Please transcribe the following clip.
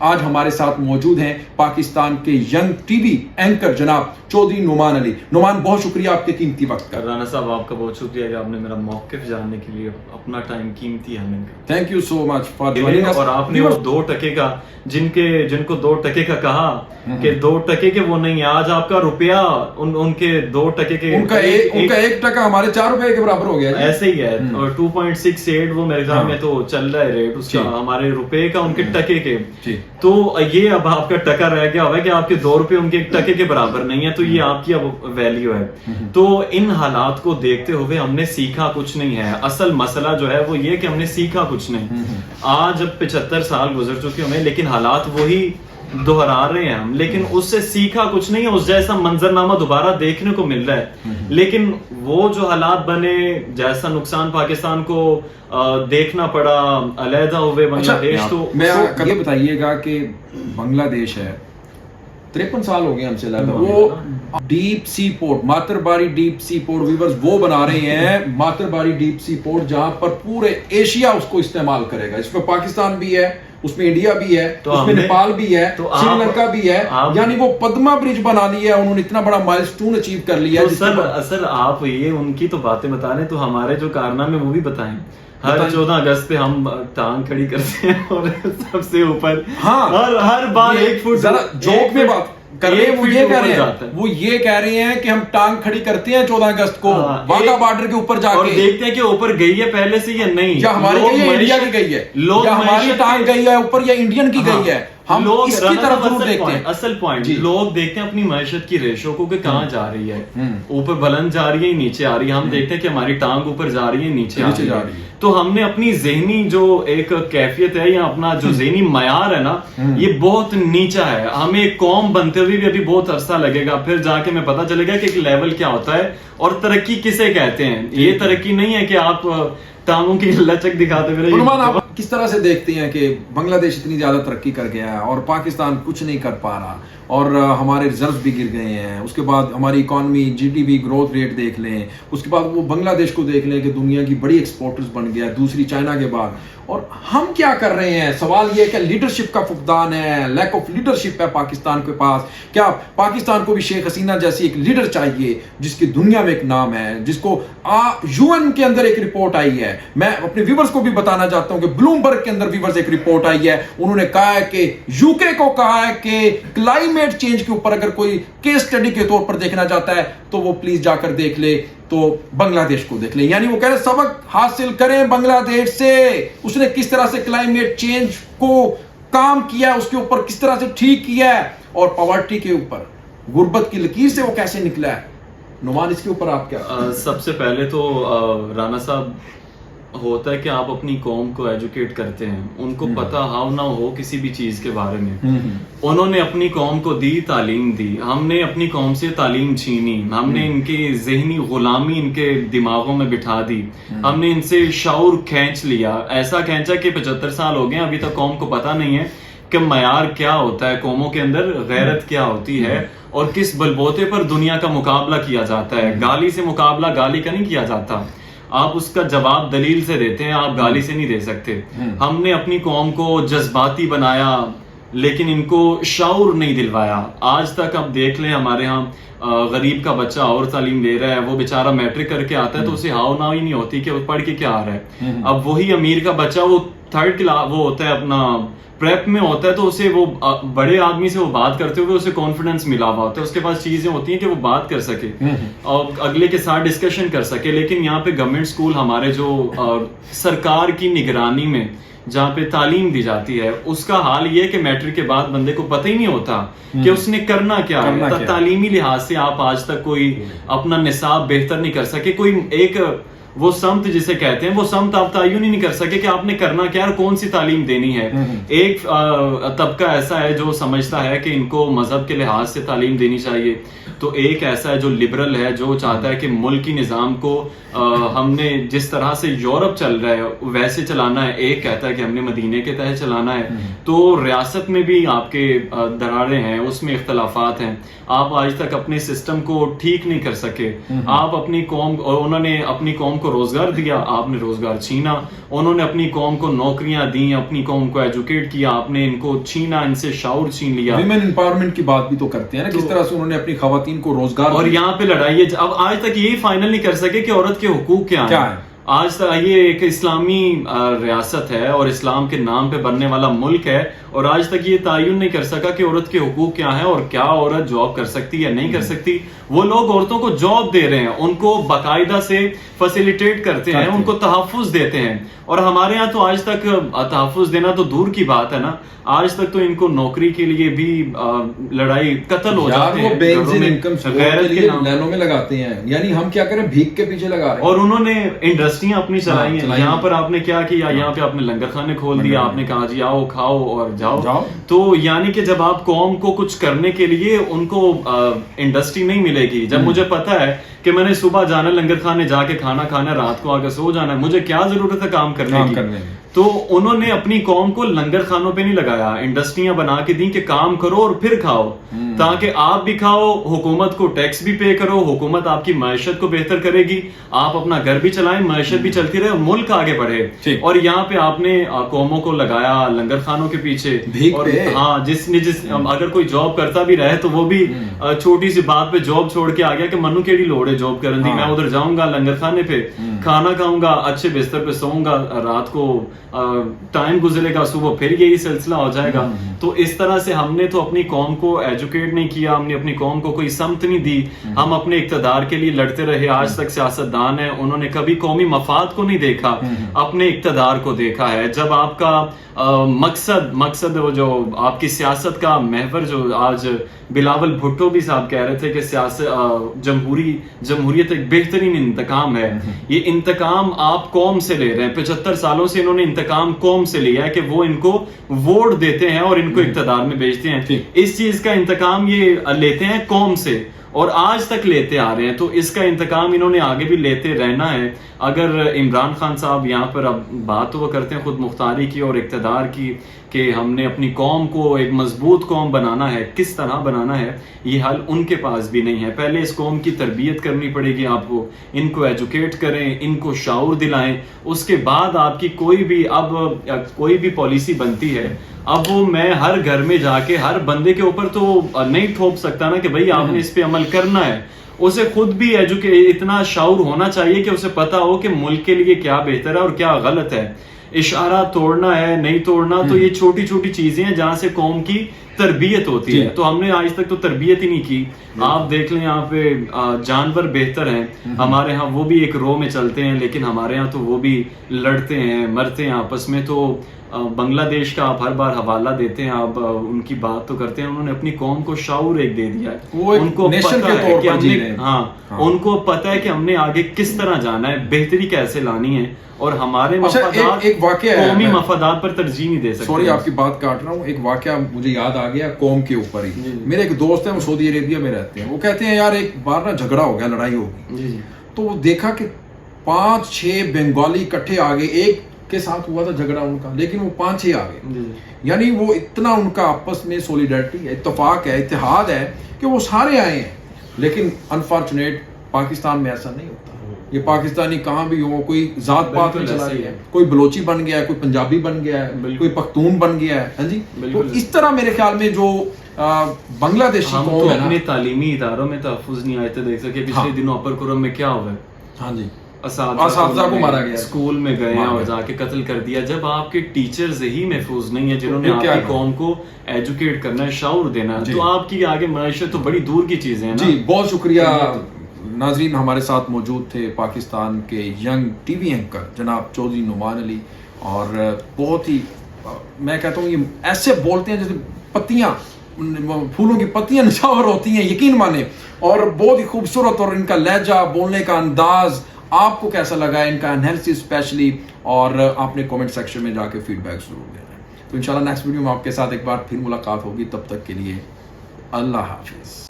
آج ہمارے ساتھ موجود ہیں پاکستان کے ینگ ٹی وی اینکر جناب چودھری نعمان علی. نعمان، بہت شکریہ آپ کے قیمتی وقت کا. رانا صاحب، آپ کا بہت شکریہ کہ آپ نے میرا موقف جاننے کے لیے اپنا ٹائم قیمتی ہمیں. Thank you so much for joining اس. اور آپ نے وہ 2 ٹکے کا جن کو 2 ٹکے کا کہا کہ 2 ٹکے کے وہ نہیں، آج آپ کا روپیہ ان کے 2 ٹکے کے ان کا 1 ٹکا ہمارے 4 روپے کے برابر ہو گیا. ایسے ہی ہے. اور 2.68 وہ میرے خیال میں تو چل رہا ہے ریٹ اس کا، ہمارے روپے کا ان کے ٹکے کے. تو یہ اب آپ کا ٹکا رہ گیا ہوا کہ آپ کے 2 روپے ان کے 1 ٹکے کے برابر نہیں ہے، تو یہ آپ کی اب ویلیو ہے. تو ان حالات کو دیکھتے ہوئے ہم نے سیکھا کچھ نہیں ہے. اصل مسئلہ جو ہے وہ یہ کہ ہم نے سیکھا کچھ نہیں. آج اب 75 سال گزر چکے ہمیں، لیکن حالات وہی دہرا رہے ہیں ہم، لیکن اس سے سیکھا کچھ نہیں ہے. اس جیسا منظرنامہ دوبارہ دیکھنے کو مل رہا ہے. لیکن وہ جو حالات بنے، جیسا نقصان پاکستان کو دیکھنا پڑا علیحدہ ہوئے بنگلہ دیش. تو میں یہ بتائیے گا کہ بنگلہ دیش ہے 53 سال ہو گئے ہم سے علیحدہ، وہ deep sea port, Matarbari deep sea port viewers وہ بنا رہے ہیں. ماترباری ڈیپ سی پورٹ جہاں پر پورے ایشیا اس کو استعمال کرے گا. اس میں پاکستان بھی ہے، اس میں انڈیا بھی ہے، اس میں نیپال بھی ہے، سری لنکا بھی ہے. یعنی وہ پدما برج بنا لیا ہے انہوں نے، اتنا بڑا مائلسٹون اچیو کر لیا ہے. سر آپ یہ ان کی تو باتیں بتا رہے ہیں، تو ہمارے جو کارنامے وہ بھی بتائیں. ہر 14 اگست پہ ہم ٹانگ کھڑی کرتے ہیں اور سب سے اوپر ہر بار 1 فٹ. ذرا جوک میں بات کر رہے ہیں، وہ یہ کہہ رہے ہیں کہ ہم ٹانگ کھڑی کرتے ہیں 14 اگست کو واگا بارڈر کے اوپر جا کے، دیکھتے ہیں کہ اوپر گئی ہے پہلے سے یا نہیں، یا ہماری گئی ہے انڈیا کی گئی ہے، یا ہماری ٹانگ گئی ہے اوپر یا انڈین کی گئی ہے. ہم لوگ اس کی طرف ضرور دیکھتے ہیں. اصل پوائنٹ لوگ دیکھتے ہیں اپنی معیشت کی ریشو کو کہ کہاں جا رہی ہے، اوپر بلند جا رہی ہے نیچے آ رہی ہے. ہم دیکھتے ہیں کہ ہماری ٹانگ اوپر جا رہی ہے نیچے آ رہی ہے. تو ہم نے اپنی ذہنی جو ایک کیفیت ہے یا اپنا جو ذہنی معیار ہے نا، یہ بہت نیچا ہے. ہمیں ایک قوم بنتے ہوئے بھی ابھی بہت عرصہ لگے گا، پھر جا کے ہمیں پتہ چلے گا کہ ایک لیول کیا ہوتا ہے اور ترقی کسے کہتے ہیں. یہ ترقی نہیں ہے کہ آپ ٹانگوں کی لچک دکھاتے ہوئے. آپ کس طرح سے دیکھتے ہیں کہ بنگلہ دیش اتنی زیادہ ترقی کر گیا ہے اور پاکستان کچھ نہیں کر پا رہا، اور ہمارے ریزرو بھی گر گئے ہیں. اس کے بعد ہماری economy G D P growth rate دیکھ لیں، اس کے بعد وہ بنگلہ دیش کو دیکھ لیں کہ دنیا کی بڑی ایکسپورٹرز بن گیا، دوسری چائنا کے بعد. اور ہم کیا کر رہے ہیں؟ سوال یہ کہ لیڈرشپ کا فقدان ہے، لیک آف لیڈرشپ ہے پاکستان کے پاس. کیا پاکستان کو بھی شیخ حسینہ جیسی ایک لیڈر چاہیے جس کی دنیا میں ایک نام ہے، جس کو یو این کے اندر ایک رپورٹ آئی ہے. میں اپنے ویورز کو بھی بتانا چاہتا ہوں کہ بلومبرگ کے اندر ویورز ایک رپورٹ آئی ہے. انہوں نے کہا ہے کہ یو کے کو کہا ہے کہ کلائمیٹ چینج کے اوپر اگر کوئی کیس اسٹڈی کے طور پر دیکھنا چاہتا ہے تو وہ پلیز جا کر دیکھ لے، تو بنگلہ دیش کو دیکھ لیں. یعنی وہ کہہ رہے سبق حاصل کریں بنگلہ دیش سے. اس نے کس طرح سے کلائمیٹ چینج کو کام کیا، اس کے اوپر کس طرح سے ٹھیک کیا ہے، اور پاورٹی کے اوپر، غربت کی لکیر سے وہ کیسے نکلا ہے. نعمان، اس کے اوپر آپ کیا؟ سب سے پہلے تو رانا صاحب ہوتا ہے کہ آپ اپنی قوم کو ایجوکیٹ کرتے ہیں، ان کو پتا ہاؤ نہ ہو کسی بھی چیز کے بارے میں. انہوں نے اپنی قوم کو دی، تعلیم دی. ہم نے اپنی قوم سے تعلیم چھینی، ہم نے ان کی ذہنی غلامی ان کے دماغوں میں بٹھا دی. ہم نے ان سے شعور کھینچ لیا، ایسا کھینچا کہ 75 سال ہو گئے ابھی تک قوم کو پتا نہیں ہے کہ معیار کیا ہوتا ہے، قوموں کے اندر غیرت کیا ہوتی ہے، اور کس بلبوتے پر دنیا کا مقابلہ کیا جاتا ہے. گالی سے مقابلہ گالی کا نہیں کیا جاتا، آپ اس کا جواب دلیل سے دیتے ہیں، آپ گالی سے نہیں دے سکتے. ہم نے اپنی قوم کو جذباتی بنایا لیکن ان کو شعور نہیں دلوایا. آج تک اب دیکھ لیں ہمارے ہاں غریب کا بچہ اور تعلیم لے رہا ہے، وہ بیچارہ میٹرک کر کے آتا ہے تو اسے ہاؤ ناؤ ہی نہیں ہوتی کہ وہ پڑھ کے کیا آ رہا ہے. اب وہی امیر کا بچہ وہ 3rd کلاس وہ ہوتا ہے، اپنا پریپ میں ہوتا ہے، تو اسے وہ بڑے آدمی سے وہ بات کرتے ہوئے اسے کانفیڈنس ملا ہوا ہوتا ہے، اس کے پاس چیزیں ہوتی ہیں کہ وہ بات کر سکے اور اگلے کے ساتھ ڈسکشن کر سکے. لیکن یہاں پہ گورنمنٹ اسکول ہمارے جو سرکار کی نگرانی میں جہاں پہ تعلیم دی جاتی ہے، اس کا حال یہ کہ میٹرک کے بعد بندے کو پتہ ہی نہیں ہوتا کہ اس نے کرنا کیا ہے. تعلیمی لحاظ سے آپ آج تک کوئی اپنا نصاب بہتر نہیں کر سکے. کوئی ایک وہ سمت جسے کہتے ہیں، وہ سمت آپ تعین ہی نہیں کر سکے کہ آپ نے کرنا کیا اور کون سی تعلیم دینی ہے. ایک طبقہ ایسا ہے جو سمجھتا ہے کہ ان کو مذہب کے لحاظ سے تعلیم دینی چاہیے، تو ایک ایسا ہے جو لبرل ہے، جو چاہتا ہے کہ ملکی نظام کو ہم نے جس طرح سے یورپ چل رہا ہے ویسے چلانا ہے. ایک کہتا ہے کہ ہم نے مدینے کے تحت چلانا ہے. تو ریاست میں بھی آپ کے دراڑیں ہیں، اس میں اختلافات ہیں. آپ آج تک اپنے سسٹم کو ٹھیک نہیں کر سکے. آپ اپنی قوم، اور انہوں نے اپنی قوم کو کو روزگار دیا، آپ نے روزگار چھینا. انہوں نے اپنی قوم کو نوکریاں دیں، اپنی قوم کو ایجوکیٹ کیا، آپ نے ان کو چھینا، ان سے شعور چھین لیا. ویمن امپاورمنٹ کی بات بھی تو کرتے ہیں نا، کس طرح سے انہوں نے اپنی خواتین کو روزگار اور یہاں پہ لڑائی ہے. اب آج تک یہی فائنل نہیں کر سکے کہ عورت کے حقوق کیا ہیں. آج تک یہ ایک اسلامی ریاست ہے اور اسلام کے نام پہ بننے والا ملک ہے، اور آج تک یہ تعین نہیں کر سکا کہ عورت کے حقوق کیا ہیں اور کیا عورت جاب کر سکتی ہے نہیں کر سکتی. وہ لوگ عورتوں کو جاب دے رہے ہیں، ان کو باقاعدہ سے فیسیلیٹیٹ کرتے ہیں، ان کو تحفظ دیتے ہیں. اور ہمارے ہاں تو آج تک تحفظ دینا تو دور کی بات ہے نا، آج تک تو ان کو نوکری کے لیے بھی لڑائی قتل ہو جاتے ہیں، لینوں میں لگاتے ہیں. یعنی ہم کیا کریں، بھیک کے پیچھے لگا رہے ہیں. اور انہوں نے انڈسٹریاں اپنی چلائی ہیں. یہاں پر آپ نے کیا کیا، یہاں پہ آپ نے لنگر خانے کھول دیا، آپ نے کہا جی آؤ کھاؤ اور جاؤ. تو یعنی کہ جب آپ قوم کو کچھ کرنے کے لیے ان کو انڈسٹری نہیں ملے گی. جب مجھے پتا ہے کہ میں نے صبح جانا لنگر خانے جا کے کھانا کھانا، رات کو آ کے سو جانا ہے، مجھے کیا ضرورت ہے کام کرنے کی. تو انہوں نے اپنی قوم کو لنگر خانوں پہ نہیں لگایا، انڈسٹریاں بنا کے دیں کہ کام کرو اور پھر کھاؤ، تاکہ آپ بھی کھاؤ، حکومت کو ٹیکس بھی پے کرو، حکومت آپ کی معیشت کو بہتر کرے گی، آپ اپنا گھر بھی چلائیں، معیشت بھی چلتی رہے، ملک آگے بڑھے. اور یہاں پہ آپ نے قوموں کو لگایا لنگر خانوں کے پیچھے. اور ہاں، جس اگر کوئی جاب کرتا بھی رہے تو وہ بھی چھوٹی سی بات پہ جاب چھوڑ کے آ گیا کہ منو کیڑی لوڑ ہے جاب کرن دی، میں ادھر جاؤں گا لنگر خانے پہ، کھانا کھاؤں گا، اچھے بستر پہ سوؤں گا، رات کو ٹائم گزرے گا، صبح پھر یہی سلسلہ ہو جائے گا. تو اس طرح سے ہم نے تو اپنی قوم کو ایجوکیٹ نہیں کیا، ہم نے اپنی قوم کو کوئی سمت نہیں دی، ہم اپنے اقتدار کے لیے لڑتے رہے. آج تک سیاستدان ہیں، انہوں نے کبھی قومی مفاد کو نہیں دیکھا، اپنے اقتدار کو دیکھا ہے. جب آپ کا مقصد وہ جو آپ کی سیاست کا محور، جو آج بلاول بھٹو بھی صاحب کہہ رہے تھے کہ جمہوریت ایک بہترین انتقام ہے. یہ انتقام آپ قوم سے لے رہے ہیں، 75 سالوں سے انہوں نے انتقام قوم سے لیا ہے کہ وہ ان کو ووٹ دیتے ہیں اور ان کو اقتدار میں بھیجتے ہیں. اس چیز کا انتقام یہ لیتے ہیں قوم سے، اور آج تک لیتے آ رہے ہیں. تو اس کا انتقام انہوں نے آگے بھی لیتے رہنا ہے. اگر عمران خان صاحب یہاں پر اب بات وہ کرتے ہیں خود مختاری کی اور اقتدار کی کہ ہم نے اپنی قوم کو ایک مضبوط قوم بنانا ہے، کس طرح بنانا ہے، یہ حل ان کے پاس بھی نہیں ہے. پہلے اس قوم کی تربیت کرنی پڑے گی آپ کو، ان کو ایجوکیٹ کریں، ان کو شعور دلائیں، اس کے بعد آپ کی کوئی بھی پالیسی بنتی ہے. اب وہ میں ہر گھر میں جا کے ہر بندے کے اوپر تو نہیں تھوپ سکتا نا کہ بھائی آپ نے اس پہ عمل کرنا ہے. اسے خود بھی اتنا شعور ہونا چاہیے کہ اسے پتا ہو کہ ملک کے لیے کیا بہتر ہے اور کیا غلط ہے. اشارہ توڑنا ہے نہیں توڑنا، تو یہ چھوٹی چھوٹی چیزیں ہیں جہاں سے قوم کی تربیت ہوتی ہے. تو ہم نے آج تک تو تربیت ہی نہیں کی. آپ دیکھ لیں یہاں پہ جانور بہتر ہیں، ہمارے ہاں وہ بھی ایک رو میں چلتے ہیں، لیکن ہمارے ہاں تو وہ بھی لڑتے ہیں، مرتے ہیں آپس میں. تو بنگلہ دیش کا آپ ہر بار حوالہ دیتے ہیں، آپ ان کی بات تو کرتے ہیں، انہوں نے اپنی قوم کو شعور ایک دے دیا ہے. ان کو پتا ہے کہ ہم نے ان کو پتا ہے کہ ہم نے آگے کس طرح جانا ہے، بہتری کیسے لانی ہے، اور ہمارے مفادات قومی مفادات پر ترجیح نہیں دے سکتے. سوری آپ کی بات کاٹ رہا ہوں، ایک واقعہ مجھے یاد آ گیا قوم کے اوپر ہی. میرے ایک دوست ہیں، وہ سعودی عربیہ میں رہتے ہیں. وہ کہتے ہیں یار ایک بار نا جھگڑا ہو گیا، لڑائی ہو گئی، تو وہ دیکھا کہ 5-6 بنگالی کٹھے آ گئے. ایک کے ساتھ ہوا تھا جھگڑا ان کا، لیکن وہ 5-6 آ گئے. یعنی وہ اتنا ان کا آپس میں سولیڈرٹی ہے، اتفاق ہے، اتحاد ہے کہ وہ سارے آئے ہیں. لیکن انفارچونیٹ پاکستان میں ایسا نہیں ہوتا. یہ پاکستانی کہاں بھی ہو، کوئی ذات پات نہیں چلا رہی ہے، کوئی بلوچی بن گیا ہے، کوئی پنجابی بن گیا ہے، کوئی پختون بن گیا ہے. ہاں جی، تو اس طرح میرے خیال میں جو بنگلہ دیشی قوم ہے نا، اپنے تعلیمی اداروں میں تحفظ نہیں آئے تھے. دیکھ سکے پچھلے دنوں اپر کرم میں کیا ہوا ہے. ہاں جی، اساتذہ کو مارا گیا، اسکول میں گئے ہیں اور جا کے قتل کر دیا. جب آپ کے ٹیچرز ہی محفوظ نہیں ہیں جنہوں نے آپ کی قوم کو ایجوکیٹ کرنا ہے، شعور دینا ہے، تو آپ کی آگے معیشت تو بڑی دور کی چیزیں ہیں. جی بہت شکریہ ناظرین. ہمارے ساتھ موجود تھے پاکستان کے ینگ ٹی وی اینکر جناب چودھری نعمان علی، اور بہت ہی میں کہتا ہوں یہ ایسے بولتے ہیں جیسے پتیاں، پھولوں کی پتیاں نچھاور ہوتی ہیں، یقین مانے. اور بہت ہی خوبصورت، اور ان کا لہجہ، بولنے کا انداز آپ کو کیسا لگا، ان کا انالیسس اسپیشلی، اور آپ نے کامنٹ سیکشن میں جا کے فیڈ بیک ضرور دینا ہے. تو انشاءاللہ نیکسٹ ویڈیو میں آپ کے ساتھ ایک بار پھر ملاقات ہوگی. تب تک کے لیے اللہ حافظ.